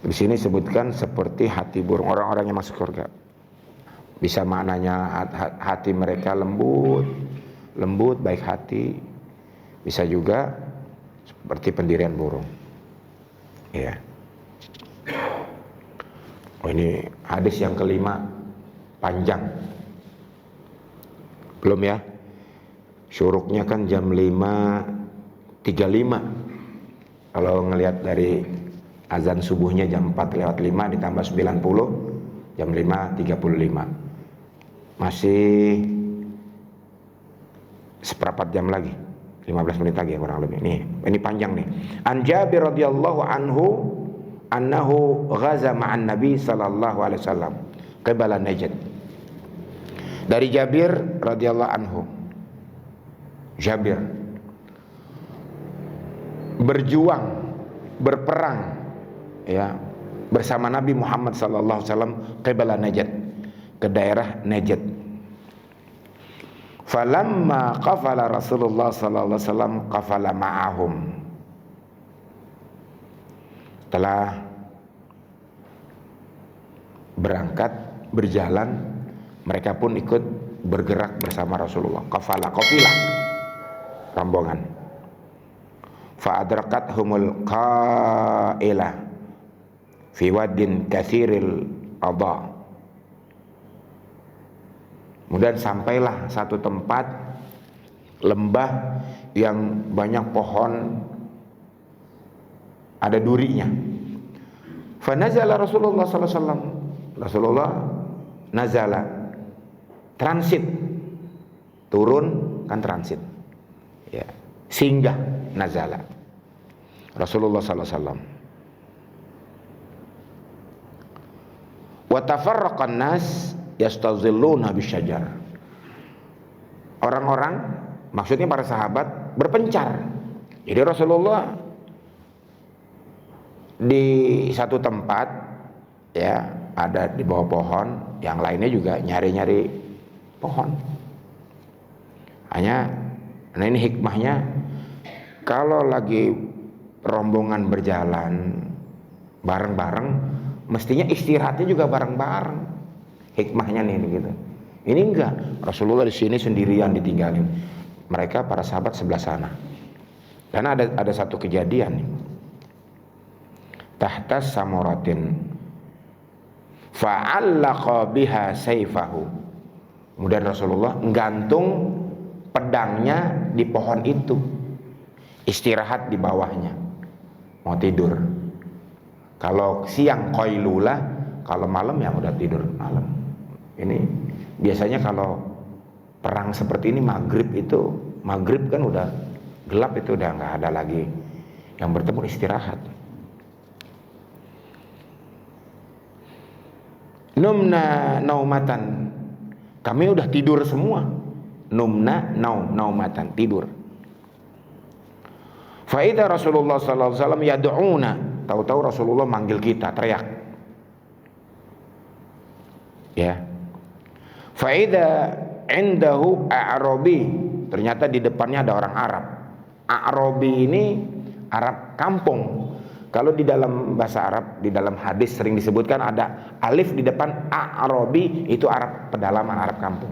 di sini sebutkan seperti hati burung, orang-orang yang masuk surga. Bisa maknanya hati mereka lembut, baik hati. Bisa juga seperti pendirian burung. Ya. Oh, ini hadis yang kelima, panjang. Belum ya? Syuruknya kan jam 5.35. Kalau ngelihat dari azan subuhnya jam 4:05 ditambah 90, jam 5.35. Masih seperempat jam lagi. 15 menit lagi kurang lebih. Nih, ini panjang nih. An Jabir radhiyallahu anhu annahu ghaza ma'an Nabi sallallahu alaihi wasallam qibala Najd. Dari Jabir radhiyallahu anhu. Jabir berjuang, berperang ya bersama Nabi Muhammad sallallahu alaihi wasallam qibala Najd, ke daerah Najd. Falamma qafala Rasulullah sallallahu alaihi wasallam qafala ma'ahum. Setelah berangkat, berjalan, mereka pun ikut bergerak bersama Rasulullah. Qafilah rombongan. Fa adrakathumul qailah fi wadin katsiril adha. Kemudian sampailah satu tempat lembah yang banyak pohon, ada durinya. Fa nazala Rasulullah sallallahu alaihi wasallam. Rasulullah nazala, transit, turun kan transit. Ya, singgah, nazala. Rasulullah sallallahu alaihi wasallam. Wa tafarraqan nas yastazilluna bisyajar. Orang-orang, maksudnya para sahabat, berpencar. Jadi Rasulullah di satu tempat, ya, ada di bawah pohon, yang lainnya juga nyari-nyari pohon. Hanya, nah ini hikmahnya, kalau lagi rombongan berjalan bareng-bareng, mestinya istirahatnya juga bareng-bareng. Hikmahnya nih gitu. Ini enggak, Rasulullah di sini sendirian ditinggalin. Mereka para sahabat sebelah sana. Karena ada satu kejadian nih. Tahtas samuratin fa'allaqa biha sayfahu. Kemudian Rasulullah menggantung pedangnya di pohon itu. Istirahat di bawahnya. Mau tidur. Kalau siang qailulah, kalau malam ya udah tidur malam. Ini biasanya kalau perang seperti ini maghrib kan udah gelap, itu udah nggak ada lagi yang bertemu, istirahat. Numna naumatan, kami udah tidur semua. Numna naumatan, tidur. Faida Rasulullah sallallahu alaihi wasallam yad'una, tahu-tahu Rasulullah manggil kita, teriak. Ya. Faida indahu a'rabi, ternyata di depannya ada orang Arab. A'rabi ini Arab kampung. Kalau di dalam bahasa Arab, di dalam hadis sering disebutkan ada alif di depan A'rabi, itu Arab pedalaman, Arab kampung.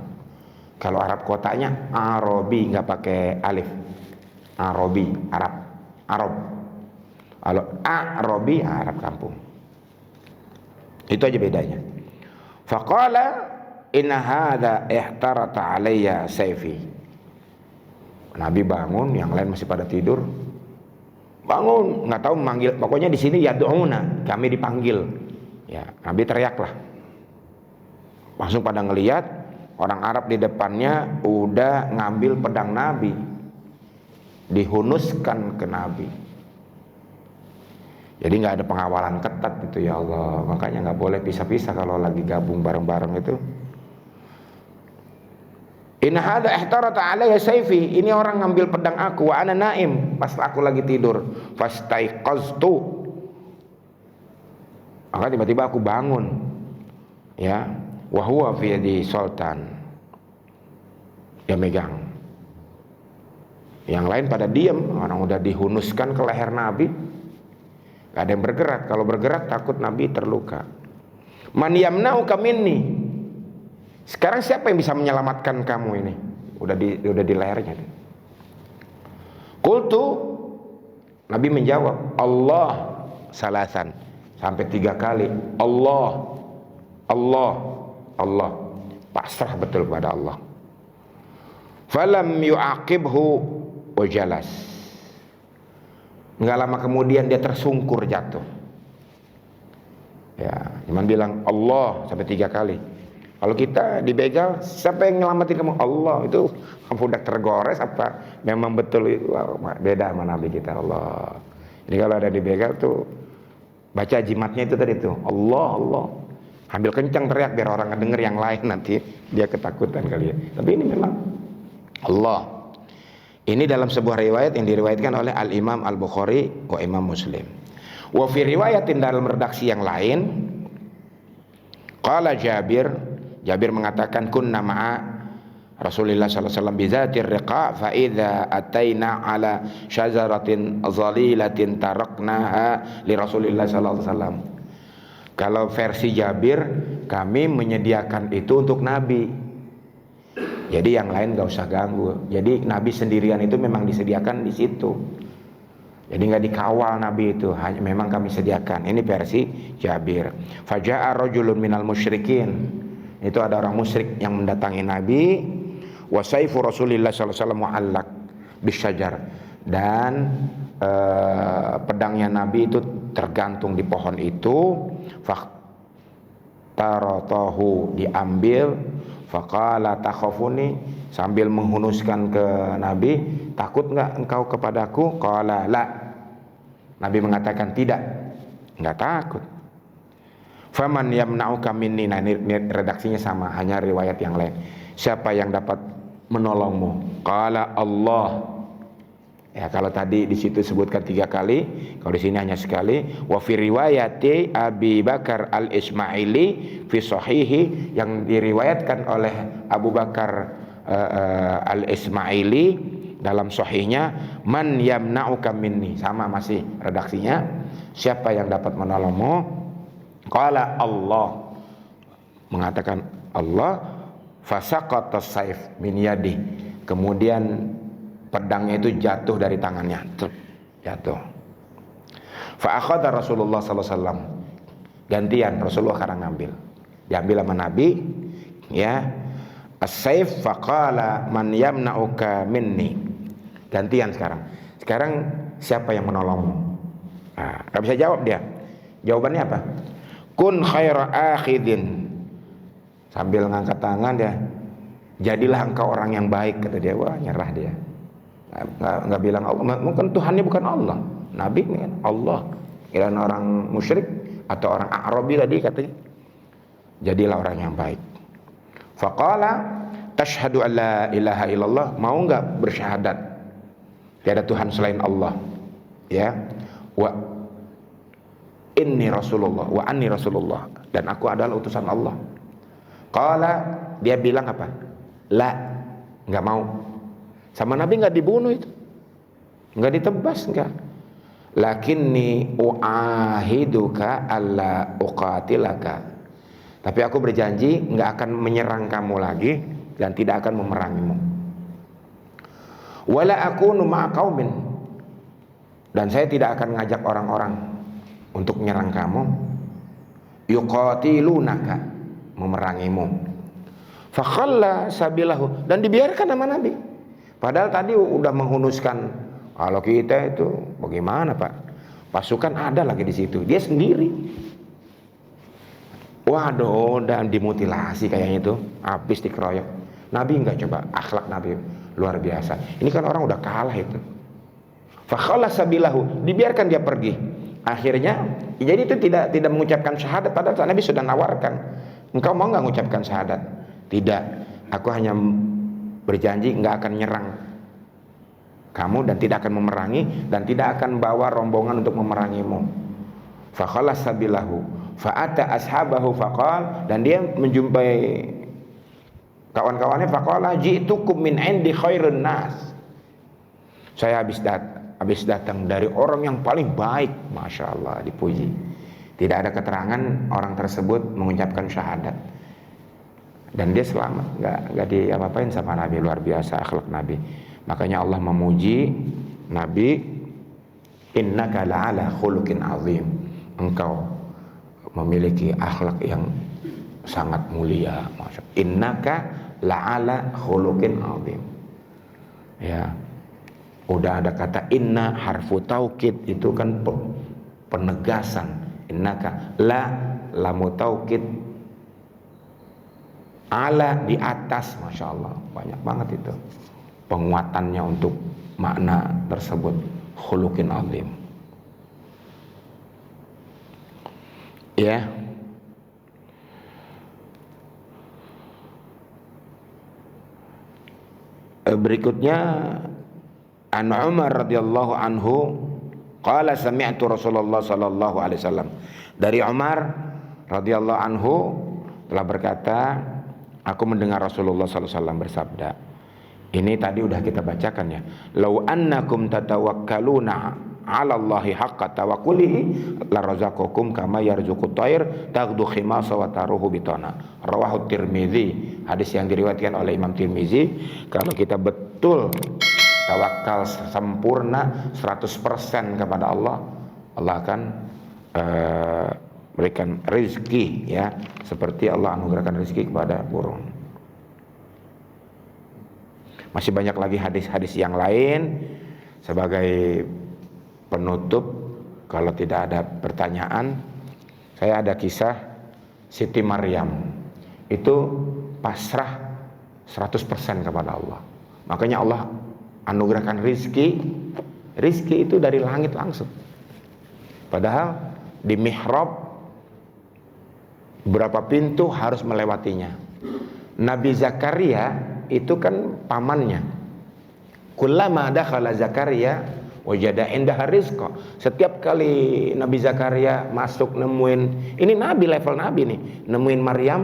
Kalau Arab kotanya Arabi, nggak pakai alif. Arabi, Arab. Kalau A'rabi, Arab kampung. Itu aja bedanya. Faqala inna hadza ihtarata alayya sayfi. Nabi bangun, yang lain masih pada tidur. Bangun, nggak tahu memanggil, pokoknya di sini yad'una, kami dipanggil. Ya, Nabi teriaklah. Langsung pada ngelihat orang Arab di depannya udah ngambil pedang Nabi, dihunuskan ke Nabi. Jadi nggak ada pengawalan ketat itu, ya Allah. Makanya nggak boleh pisah-pisah kalau lagi gabung bareng-bareng itu. Inna hadza ihtarata alayya sayfi, ini orang ngambil pedang aku, wa ana naim, pas aku lagi tidur. Fastaiqaztu, maka tiba-tiba aku bangun. Ya, wa huwa fi yadi sultan, dia megang. Yang lain pada diam, orang udah dihunuskan ke leher Nabi. Gak ada yang bergerak, kalau bergerak takut Nabi terluka. Man yamna'uka minni, sekarang siapa yang bisa menyelamatkan kamu ini? Udah di lehernya. Qultu, Nabi menjawab, Allah salasan, sampai 3 kali. Allah, pasrah betul kepada Allah. Falam yu'aqibhu wa jalas. Enggak lama kemudian dia tersungkur, jatuh. Ya, cuman bilang Allah sampai 3 kali. Kalau kita dibegal, siapa yang nyelamatin kamu? Allah. Itu kamu udah tergores apa memang betul itu? Beda sama Nabi kita, Allah. Jadi kalau ada dibegal tuh baca jimatnya itu tadi tuh, Allah. Ambil kencang teriak biar orang ngedenger, yang lain nanti dia ketakutan kali ya. Tapi ini memang Allah. Ini dalam sebuah riwayat yang diriwayatkan oleh Al-Imam Al-Bukhari wa Imam Muslim. Wa fi riwayatin, dalam redaksi yang lain, qala Jabir mengatakan, kunna ma'a Rasulullah sallallahu alaihi wasallam bizatir riqa fa idza ataina ala syajaratin zalilatin taraknaha li Rasulillah sallallahu alaihi wasallam. Kalau versi Jabir, kami menyediakan itu untuk Nabi. Jadi yang lain gak usah ganggu. Jadi Nabi sendirian itu memang disediakan di situ. Jadi nggak dikawal Nabi itu, hanya memang kami sediakan. Ini versi Jabir. Faja'a rajulun minal musyrikin. Itu ada orang musyrik yang mendatangi Nabi. Wa saifu Rasulillah sallallahu alaihi wasallam mu'allaq bisyajar. Dan pedangnya Nabi itu tergantung di pohon itu. Faktaratahu, diambil. Faqala takhafuni, sambil menghunuskan ke Nabi, takut enggak engkau kepadaku? Qala la. Nabi mengatakan tidak, enggak takut. Faman yamna'uka minni. Nah, ini redaksinya sama, hanya riwayat yang lain. Siapa yang dapat menolongmu? Qala Allah. Ya, kalau tadi di situ sebutkan 3 kali, kalau di sini hanya sekali. Wa fi riwayati Abi Bakar Al-Ismaili fi sahihi, yang diriwayatkan oleh Abu Bakar Al-Ismaili dalam sahihnya, man yamna'uka minni, sama masih redaksinya, siapa yang dapat menolongmu? Qala Allah, mengatakan Allah. Fasaqata saif min yadi, kemudian pedangnya itu jatuh dari tangannya, jatuh. Fa akhadha Rasulullah sallallahu alaihi wasallam, gantian Rasulullah sekarang ngambil, diambil sama Nabi, ya. As-saif faqala man yamna'uka minni, gantian sekarang siapa yang menolongmu? Nah, gak bisa jawab dia. Jawabannya apa? Kun khaira akhidin, sambil ngangkat tangan dia, jadilah engkau orang yang baik, kata dia. Wah, nyerah dia. Nggak bilang Allah, mungkin Tuhannya bukan Allah, Nabi ini kan Allah. Kirain orang musyrik atau orang Arabi tadi katanya, jadilah orang yang baik. Faqala tashhadu an la ilaha illallah, mau nggak bersyahadat tiada Tuhan selain Allah, ya, wa inni Rasulullah, wa anni Rasulullah, dan aku adalah utusan Allah. Qala, dia bilang apa? La, nggak mau. Sama Nabi nggak dibunuh itu, nggak ditebas, nggak. Lakinni uahiduka alla uqatilaka, tapi aku berjanji nggak akan menyerang kamu lagi dan tidak akan memerangimu. Wala akunu ma'a qaumin, dan saya tidak akan ngajak orang-orang untuk menyerang kamu. Yuqatilunaka, memerangimu. Fakhalla sabilahu, dan dibiarkan sama Nabi. Padahal tadi udah menghunuskan. Kalau kita itu bagaimana Pak? Pasukan ada lagi di situ, dia sendiri. Waduh, dan dimutilasi kayaknya itu, habis dikeroyok. Nabi enggak, coba akhlak Nabi luar biasa. Ini kan orang udah kalah itu. Fakhalla sabilahu, dibiarkan dia pergi. Akhirnya, jadi itu tidak mengucapkan syahadat. Padahal Nabi sudah nawarkan, engkau mau nggak mengucapkan syahadat? Tidak, aku hanya berjanji nggak akan nyerang kamu dan tidak akan memerangi dan tidak akan bawa rombongan untuk memerangimu. Fakhala sabilahu, fa'ata ashabahu faqal, dan dia menjumpai kawan-kawannya. Faqala ji'tukum min indi khairun nas, saya habis datang dari orang yang paling baik. Masya Allah, dipuji. Tidak ada keterangan orang tersebut mengucapkan syahadat, dan dia selamat, nggak diapa-apain sama Nabi. Luar biasa akhlak Nabi. Makanya Allah memuji Nabi, innaka la'ala khuluqin azim, engkau memiliki akhlak yang sangat mulia. Innaka la'ala khuluqin azim, ya. Udah ada kata inna, harfu taukid, itu kan penegasan. Innaka, la, lamu taukid, ala, di atas. Masya Allah, banyak banget itu penguatannya untuk makna tersebut. Khuluqin azim, ya. Berikutnya, an Umar radhiyallahu anhu qala sami'tu Rasulullah sallallahu alaihi wasallam. Dari Umar radhiyallahu anhu telah berkata, aku mendengar Rasulullah sallallahu alaihi wasallam bersabda. Ini tadi udah kita bacakan ya. Lau annakum tatawakkaluna 'ala Allahi haqqa tawakkulihi la razaqakum kama yarzuqut tayr taghdu khimasa wa taruhu bitana. Rawahu Tirmidzi hadis yang diriwayatkan oleh Imam Tirmizi, kalau kita betul tawakal sempurna 100% kepada Allah, Allah akan berikan rezeki, ya, seperti Allah anugerahkan rezeki kepada burung. Masih banyak lagi hadis-hadis yang lain. Sebagai penutup, kalau tidak ada pertanyaan, saya ada kisah Siti Maryam. Itu pasrah 100% kepada Allah. Makanya Allah anugerahkan rizki. Rizki itu dari langit langsung. Padahal di mihrab berapa pintu harus melewatinya. Nabi Zakaria itu kan pamannya. Kullama dakhala Zakaria wajada indaha rizqa. Setiap kali Nabi Zakaria masuk nemuin, ini nabi, level nabi nih, nemuin Maryam,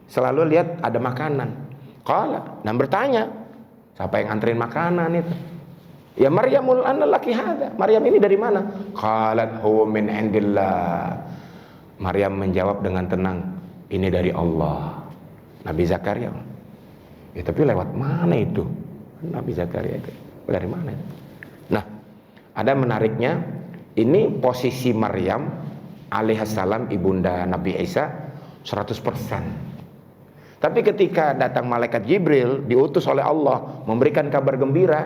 selalu lihat ada makanan. Qala, dan bertanya, siapa yang nganterin makanan itu? Ya Maryamul anna laki hada. Maryam ini dari mana? Qalat huwa min indillah. Maryam menjawab dengan tenang, ini dari Allah. Nabi Zakaria. Ya tapi lewat mana itu? Nabi Zakaria itu dari mana? Nah, ada menariknya, ini posisi Maryam alaihissalam ibunda Nabi Isa 100%. Tapi ketika datang malaikat Jibril diutus oleh Allah memberikan kabar gembira,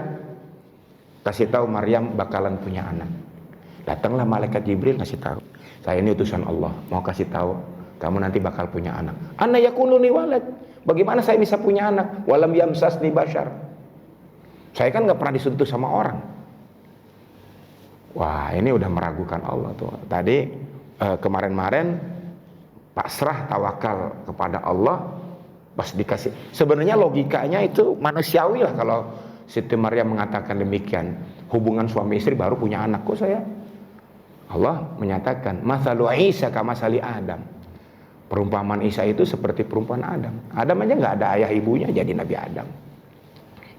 kasih tahu Maryam bakalan punya anak. Datanglah malaikat Jibril kasih tahu, saya ini utusan Allah, mau kasih tahu kamu nanti bakal punya anak. Anna yakunu li walad. Bagaimana saya bisa punya anak? Walam yamsasni bashar. Saya kan nggak pernah disentuh sama orang. Wah, ini udah meragukan Allah tuh. Tadi kemarin-kemarin pasrah tawakal kepada Allah, pas dikasih. Sebenarnya logikanya itu manusiawi lah kalau Siti Maryam mengatakan demikian. Hubungan suami istri baru punya anak kok saya. Allah menyatakan, "Mathalu Isa kamasali Adam." Perumpamaan Isa itu seperti perumpamaan Adam. Adam aja nggak ada ayah ibunya jadi Nabi Adam.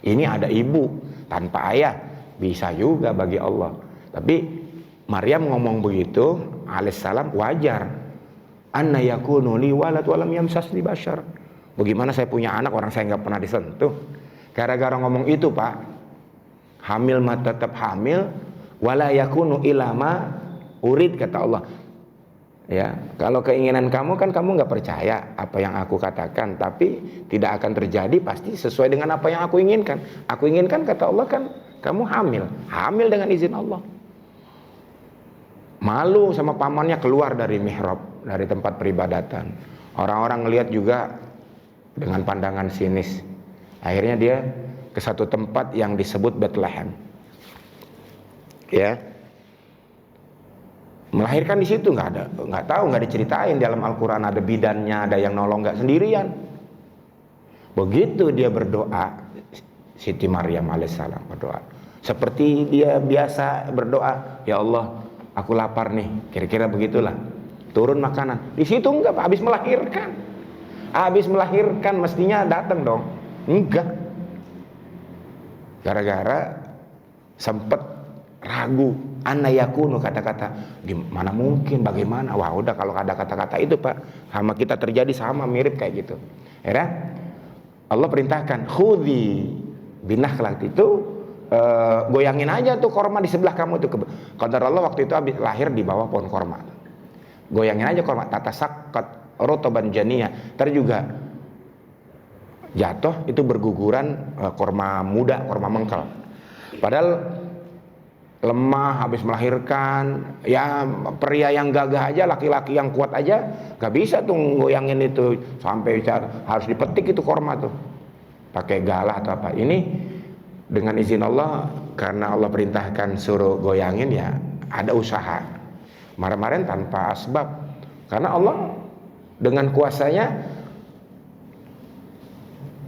Ini ada ibu tanpa ayah, bisa juga bagi Allah. Tapi Maryam ngomong begitu, alaihissalam, wajar. Anna yakunu li walad walam yamsasni bashar. Bagaimana saya punya anak orang saya nggak pernah disentuh? Gara-gara ngomong itu Pak, hamil mah tetap hamil, wala yakunu ilama urid, kata Allah. Ya, kalau keinginan kamu kan kamu nggak percaya apa yang aku katakan, tapi tidak akan terjadi pasti sesuai dengan apa yang aku inginkan. Aku inginkan, kata Allah, kan kamu hamil dengan izin Allah. Malu sama pamannya, keluar dari mihrab, dari tempat peribadatan. Orang-orang ngelihat juga dengan pandangan sinis. Akhirnya dia ke satu tempat yang disebut Bethlehem. Ya. Melahirkan di situ nggak diceritain dalam Al-Quran ada bidannya, ada yang nolong, nggak sendirian. Begitu dia berdoa, Siti Maryam alaihissalam berdoa seperti dia biasa berdoa, ya Allah, aku lapar nih, kira-kira begitulah, turun makanan. Di situ enggak, habis melahirkan mestinya datang dong, enggak, gara-gara sempet ragu. Anna yakunu, kata-kata, gimana mungkin, bagaimana? Wah udah, kalau ada kata-kata itu Pak, sama kita terjadi sama, mirip kayak gitu. Ya, Allah perintahkan, khudhi binakhlak itu, goyangin aja tuh korma di sebelah kamu tuh. Qadar Allah waktu itu habis lahir di bawah pohon korma. Goyangin aja korma, tata sakat rotoban janiyah. Ntar juga jatuh itu berguguran korma muda, korma mengkal. Padahal lemah habis melahirkan, ya pria yang gagah aja, laki-laki yang kuat aja gak bisa tuh goyangin itu sampai harus dipetik itu korma tuh pakai galah atau apa. Ini dengan izin Allah, karena Allah perintahkan suruh goyangin, ya ada usaha. Kemarin tanpa sebab, karena Allah dengan kuasanya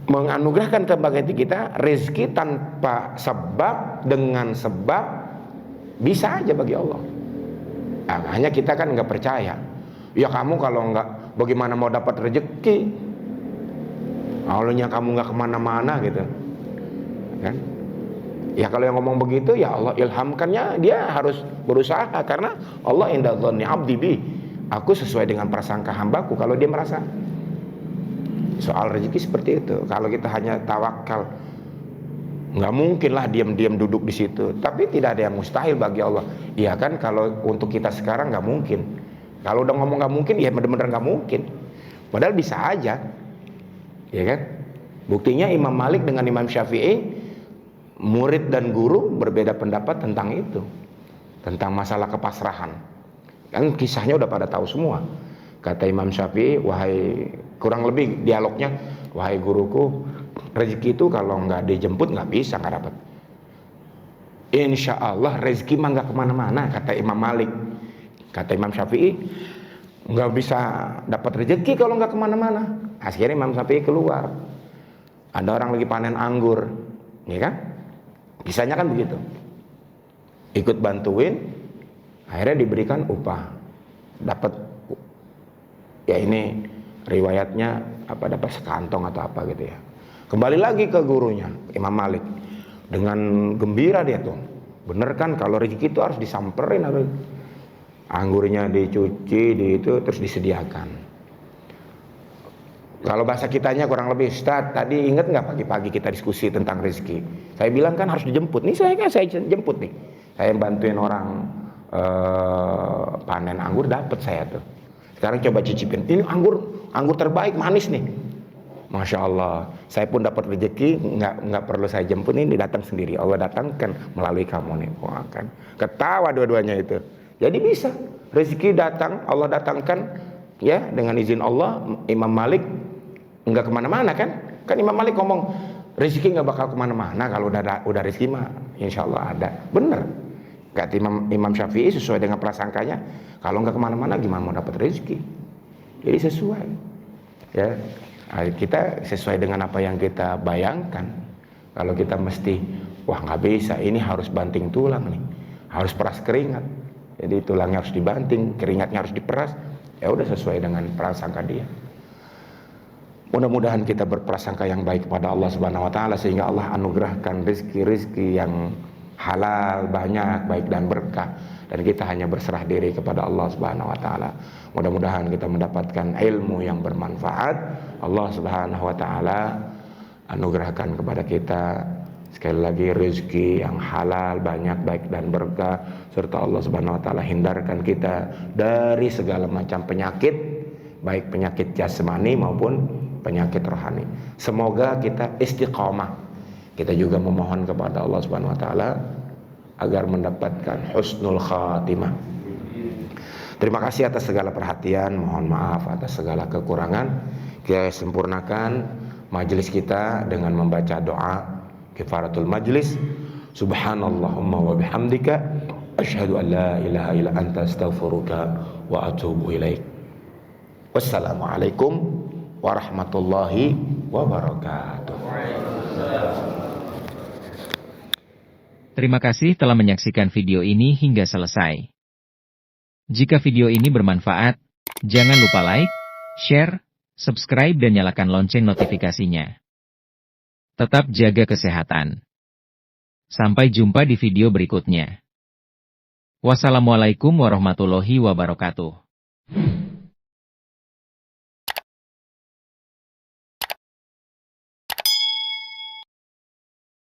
menganugerahkan kepada kita rezeki tanpa sebab, dengan sebab bisa aja bagi Allah. Nah, hanya kita kan nggak percaya. Ya kamu kalau nggak, bagaimana mau dapat rezeki? Allahnya kamu nggak kemana-mana gitu, kan? Ya kalau yang ngomong begitu, ya Allah ilhamkannya, dia harus berusaha, karena Allah inda dzanni abdi bi. Aku sesuai dengan prasangka hambaku. Kalau dia merasa soal rezeki seperti itu. Kalau kita hanya tawakal, nggak mungkin lah diam-diam duduk di situ. Tapi tidak ada yang mustahil bagi Allah. Iya kan, kalau untuk kita sekarang nggak mungkin. Kalau udah ngomong nggak mungkin, ya benar-benar nggak mungkin. Padahal bisa aja, ya kan? Buktinya Imam Malik dengan Imam Syafi'i, murid dan guru berbeda pendapat tentang itu, tentang masalah kepasrahan. Kan kisahnya udah pada tahu semua. Kata Imam Syafi'i, wahai, kurang lebih dialognya, wahai guruku, rezeki itu kalau nggak dijemput nggak bisa, nggak dapat. Insya Allah rezeki mah nggak kemana-mana, kata Imam Malik. Kata Imam Syafi'i, nggak bisa dapat rezeki kalau nggak kemana-mana. Akhirnya Imam Syafi'i keluar. Ada orang lagi panen anggur, ya kan? Kisahnya kan begitu. Ikut bantuin, akhirnya diberikan upah, dapat, ya ini riwayatnya apa, dapat sekantong atau apa gitu ya. Kembali lagi ke gurunya Imam Malik, dengan gembira dia tuh, bener kan kalau rezeki itu harus disamperin, harus anggurnya dicuci, di itu terus disediakan. Kalau bahasa kitanya kurang lebih, Ustaz, tadi ingat nggak pagi-pagi kita diskusi tentang rezeki? Saya bilang kan harus dijemput. Nih saya jemput nih. Saya bantuin orang panen anggur, dapat saya tuh. Sekarang coba cicipin. Ini anggur terbaik, manis nih. Masya Allah. Saya pun dapat rezeki, nggak perlu saya jemput, ini datang sendiri. Allah datangkan melalui kamu nih. Wah, kan ketawa dua-duanya itu. Jadi bisa rezeki datang, Allah datangkan, ya, dengan izin Allah. Imam Malik nggak kemana-mana kan? Kan Imam Malik ngomong rezeki nggak bakal kemana-mana, kalau udah rezeki mah insya Allah ada. Bener. Kata Imam Syafi'i sesuai dengan prasangkanya, kalau nggak kemana-mana gimana mau dapat rezeki? Jadi sesuai. Ya, kita sesuai dengan apa yang kita bayangkan. Kalau kita mesti, wah nggak bisa, ini harus banting tulang nih, harus peras keringat. Jadi tulangnya harus dibanting, keringatnya harus diperas. Ya udah sesuai dengan prasangka dia. Mudah-mudahan kita berprasangka yang baik kepada Allah Subhanahu wa taala, sehingga Allah anugerahkan rezeki yang halal, banyak, baik dan berkah, dan kita hanya berserah diri kepada Allah Subhanahu wa taala. Mudah-mudahan kita mendapatkan ilmu yang bermanfaat. Allah Subhanahu wa taala anugerahkan kepada kita sekali lagi rezeki yang halal, banyak, baik dan berkah, serta Allah Subhanahu wa taala hindarkan kita dari segala macam penyakit, baik penyakit jasmani maupun penyakit rohani. Semoga kita istiqamah. Kita juga memohon kepada Allah Subhanahu wa taala agar mendapatkan husnul khatimah. Terima kasih atas segala perhatian, mohon maaf atas segala kekurangan. Kita sempurnakan majelis kita dengan membaca doa kifaratul majlis. Subhanallahumma wa bihamdika asyhadu an la ilaha illa anta astaghfiruka wa atubu ilaik. Wassalamualaikum warahmatullahi wabarakatuh. Terima kasih telah menyaksikan video ini hingga selesai. Jika video ini bermanfaat, jangan lupa like, share, subscribe dan nyalakan lonceng notifikasinya. Tetap jaga kesehatan. Sampai jumpa di video berikutnya. Wassalamualaikum warahmatullahi wabarakatuh.